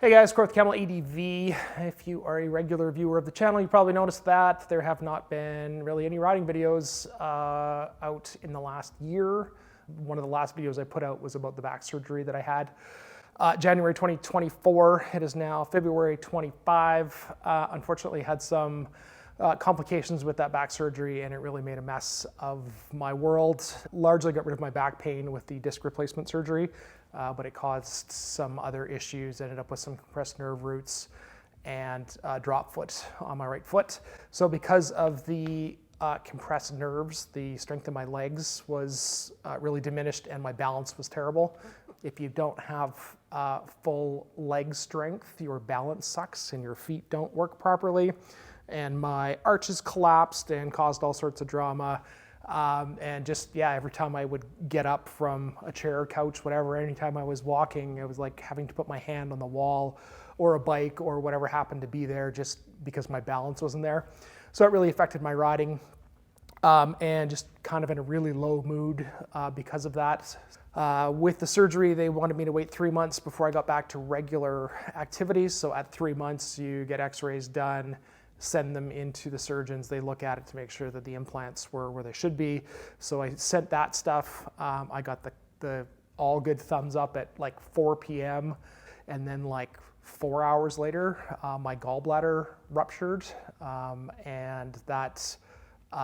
Hey guys, Camel ADV. If you are a regular viewer of the channel, you probably noticed that there have not been really any riding videos out in the last year. One of the last videos I put out was about the back surgery that I had January 2024. It is now February 25. Unfortunately, had some complications with that back surgery, and it really made a mess of my world. Largely got rid of my back pain with the disc replacement surgery, but it caused some other issues. Ended up with some compressed nerve roots and drop foot on my right foot. So because of the compressed nerves, the strength of my legs was really diminished and my balance was terrible. If you don't have full leg strength, your balance sucks and your feet don't work properly. And my arches collapsed and caused all sorts of drama. And just, yeah, every time I would get up from a chair, couch, whatever, anytime I was walking, it was like having to put my hand on the wall or a bike or whatever happened to be there just because my balance wasn't there. So it really affected my riding, and just kind of in a really low mood because of that. With the surgery, they wanted me to wait 3 months before I got back to regular activities. So at 3 months, you get x-rays done, send them into the surgeons. They look at it to make sure that the implants were where they should be. So I sent that stuff. I got the all good thumbs up at like 4 p.m. And then like 4 hours later, my gallbladder ruptured, and that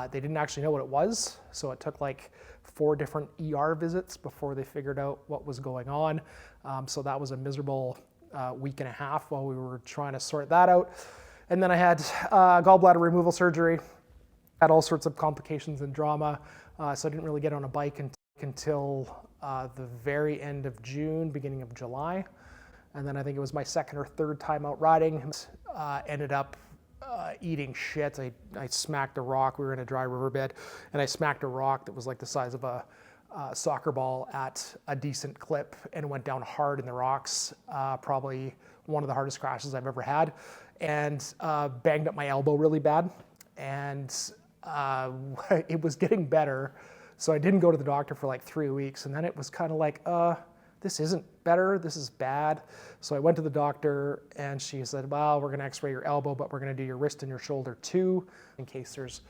they didn't actually know what it was. So it took like 4 different ER visits before they figured out what was going on. So that was a miserable week and a half while we were trying to sort that out. And then I had gallbladder removal surgery, had all sorts of complications and drama, so I didn't really get on a bike until the very end of June, beginning of July. And then I think it was my second or third time out riding. Ended up eating shit. I smacked a rock. We were in a dry riverbed, and I smacked a rock that was like the size of a soccer ball at a decent clip, and went down hard in the rocks. Probably one of the hardest crashes I've ever had. And banged up my elbow really bad, and it was getting better, so I didn't go to the doctor for like 3 weeks, and then it was kind of like, this isn't better, this is bad. So I went to the doctor, and she said, well, we're gonna x-ray your elbow, but we're gonna do your wrist and your shoulder too, in case there's,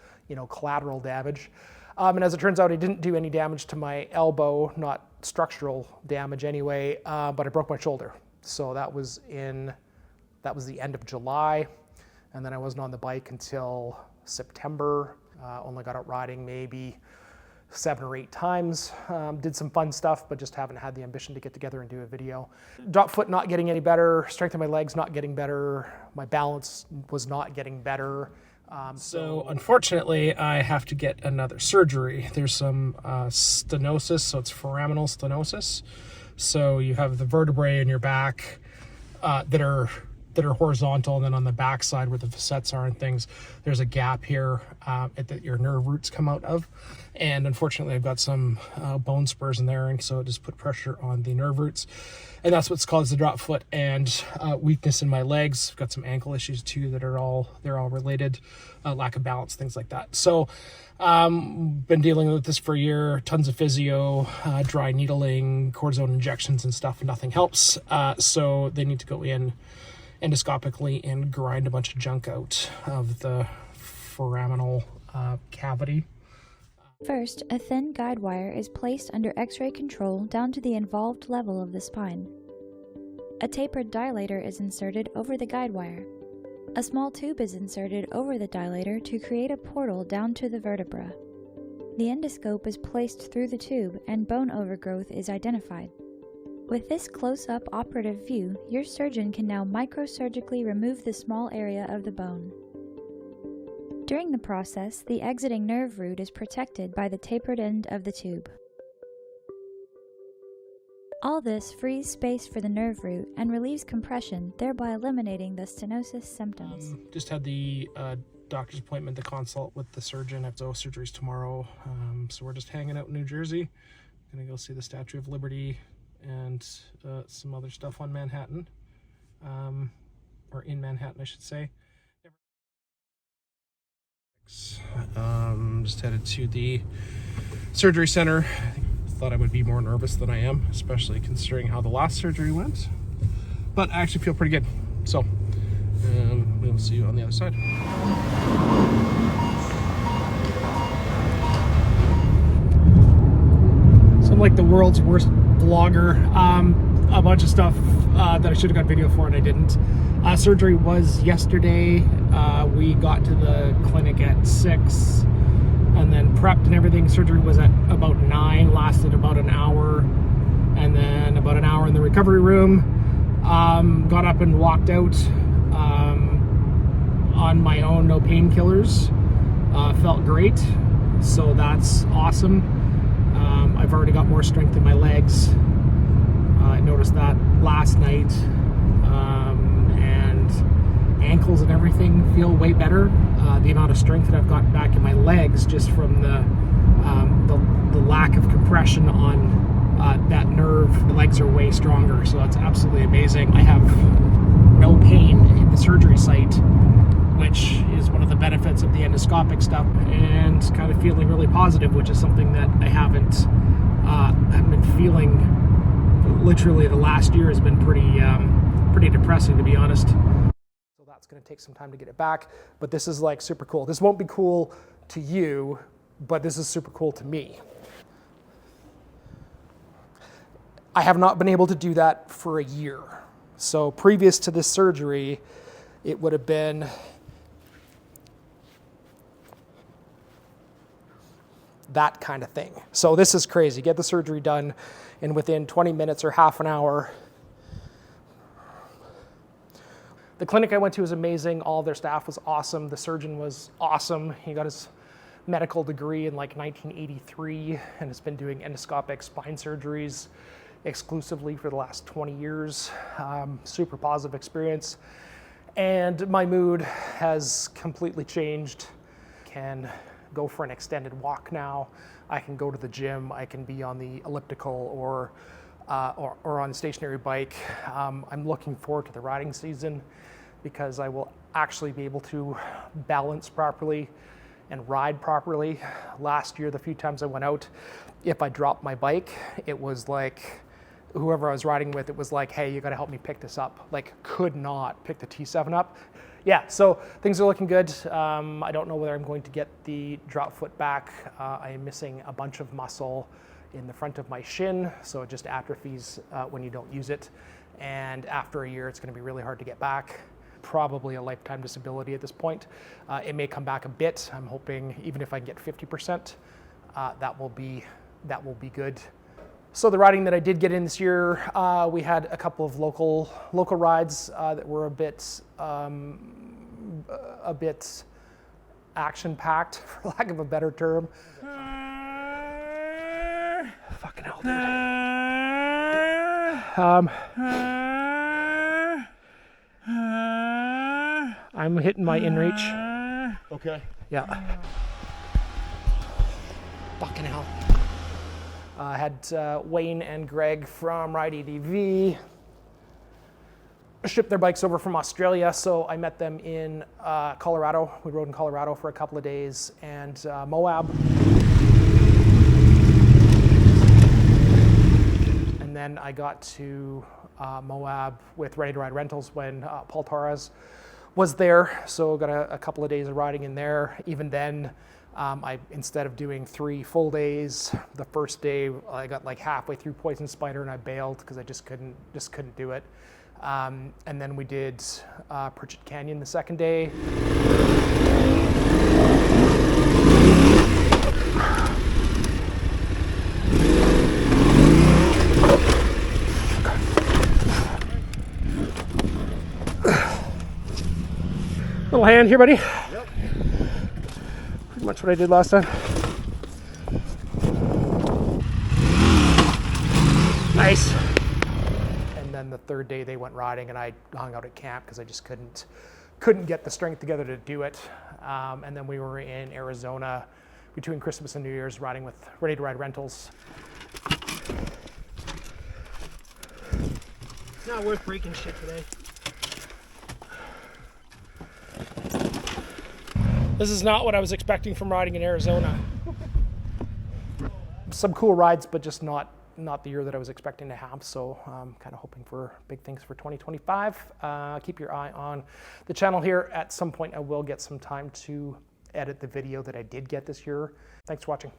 collateral damage. And as it turns out, it didn't do any damage to my elbow, not structural damage anyway, but I broke my shoulder. So that was the end of July, and then I wasn't on the bike until September. Only got out riding maybe 7 or 8 times. Did some fun stuff, but just haven't had the ambition to get together and do a video. Drop foot not getting any better, strength of my legs not getting better, my balance was not getting better. So unfortunately, I have to get another surgery. There's some stenosis, so it's foraminal stenosis. So you have the vertebrae in your back that are horizontal, and then on the back side where the facets are and things, there's a gap here that your nerve roots come out of. And unfortunately, I've got some bone spurs in there, and so it just put pressure on the nerve roots. And that's what's caused the drop foot and weakness in my legs. I've got some ankle issues too that they're all related, lack of balance, things like that. So been dealing with this for a year, tons of physio, dry needling, cortisone injections and stuff, and nothing helps. So they need to go in endoscopically and grind a bunch of junk out of the foraminal cavity. First, a thin guide wire is placed under X-ray control down to the involved level of the spine. A tapered dilator is inserted over the guide wire. A small tube is inserted over the dilator to create a portal down to the vertebra. The endoscope is placed through the tube and bone overgrowth is identified. With this close-up operative view, your surgeon can now microsurgically remove the small area of the bone. During the process, the exiting nerve root is protected by the tapered end of the tube. All this frees space for the nerve root and relieves compression, thereby eliminating the stenosis symptoms. Just had the doctor's appointment to consult with the surgeon. I have those surgeries tomorrow, so we're just hanging out in New Jersey. Gonna go see the Statue of Liberty and some other stuff on Manhattan, or in Manhattan, I should say. Just headed to the surgery center. I thought I would be more nervous than I am, especially considering how the last surgery went. but I actually feel pretty good. So we'll see you on the other side. So I'm like the world's worst vlogger. A bunch of stuff that I should have got video for and I didn't. Surgery was yesterday. We got to the clinic at 6 and then prepped and everything. Surgery was at about 9, lasted about an hour, and then about an hour in the recovery room. Got up and walked out on my own, no painkillers. Felt great, so that's awesome. I've already got more strength in my legs. I noticed that last night, and ankles and everything feel way better. The amount of strength that I've got back in my legs just from the lack of compression on that nerve, the legs are way stronger, so that's absolutely amazing. I have no pain in the surgery site, which is one of the benefits of the endoscopic stuff, and kind of feeling really positive, which is something that I haven't been feeling. Literally the last year has been pretty depressing, to be honest. So that's going to take some time to get it back, but this is like super cool. This won't be cool to you, but this is super cool to me. I have not been able to do that for a year. So previous to this surgery, it would have been that kind of thing. So this is crazy. Get the surgery done, and within 20 minutes or half an hour. The clinic I went to was amazing. All of their staff was awesome. The surgeon was awesome. He got his medical degree in like 1983 and has been doing endoscopic spine surgeries exclusively for the last 20 years. Super positive experience. And my mood has completely changed. Can go for an extended walk now. I can go to the gym. I can be on the elliptical or on the stationary bike. I'm looking forward to the riding season because I will actually be able to balance properly and ride properly. Last year, the few times I went out, if I dropped my bike, it was like, whoever I was riding with, it was like, hey, you gotta help me pick this up. Like, could not pick the T7 up. Yeah, so things are looking good. I don't know whether I'm going to get the drop foot back. I am missing a bunch of muscle in the front of my shin, so it just atrophies when you don't use it. And after a year, it's gonna be really hard to get back. Probably a lifetime disability at this point. It may come back a bit. I'm hoping even if I can get 50%, that will be good. So the riding that I did get in this year, we had a couple of local rides that were a bit action-packed, for lack of a better term. Fucking hell, dude. I'm hitting my inReach. Okay. Yeah. Fucking hell. I had Wayne and Greg from Ride ADV ship their bikes over from Australia, so I met them in Colorado. We rode in Colorado for a couple of days, and Moab. And then I got to Moab with Ready to Ride Rentals when Paul Torres was there, so got a couple of days of riding in there. Even then, I instead of doing 3 full days, the first day I got like halfway through Poison Spider and I bailed because I just couldn't do it. And then we did Pritchett Canyon the second day. Little hand here, buddy. Yep. Pretty much what I did last time. Nice. And then the third day they went riding and I hung out at camp because I just couldn't get the strength together to do it. And then we were in Arizona between Christmas and New Year's riding with Ready to Ride Rentals. It's not worth breaking shit today. This is not what I was expecting from riding in Arizona. Some cool rides, but just not not the year that I was expecting to have, so I'm kind of hoping for big things for 2025. Keep your eye on the channel here. At some point I will get some time to edit the video that I did get this year. Thanks for watching.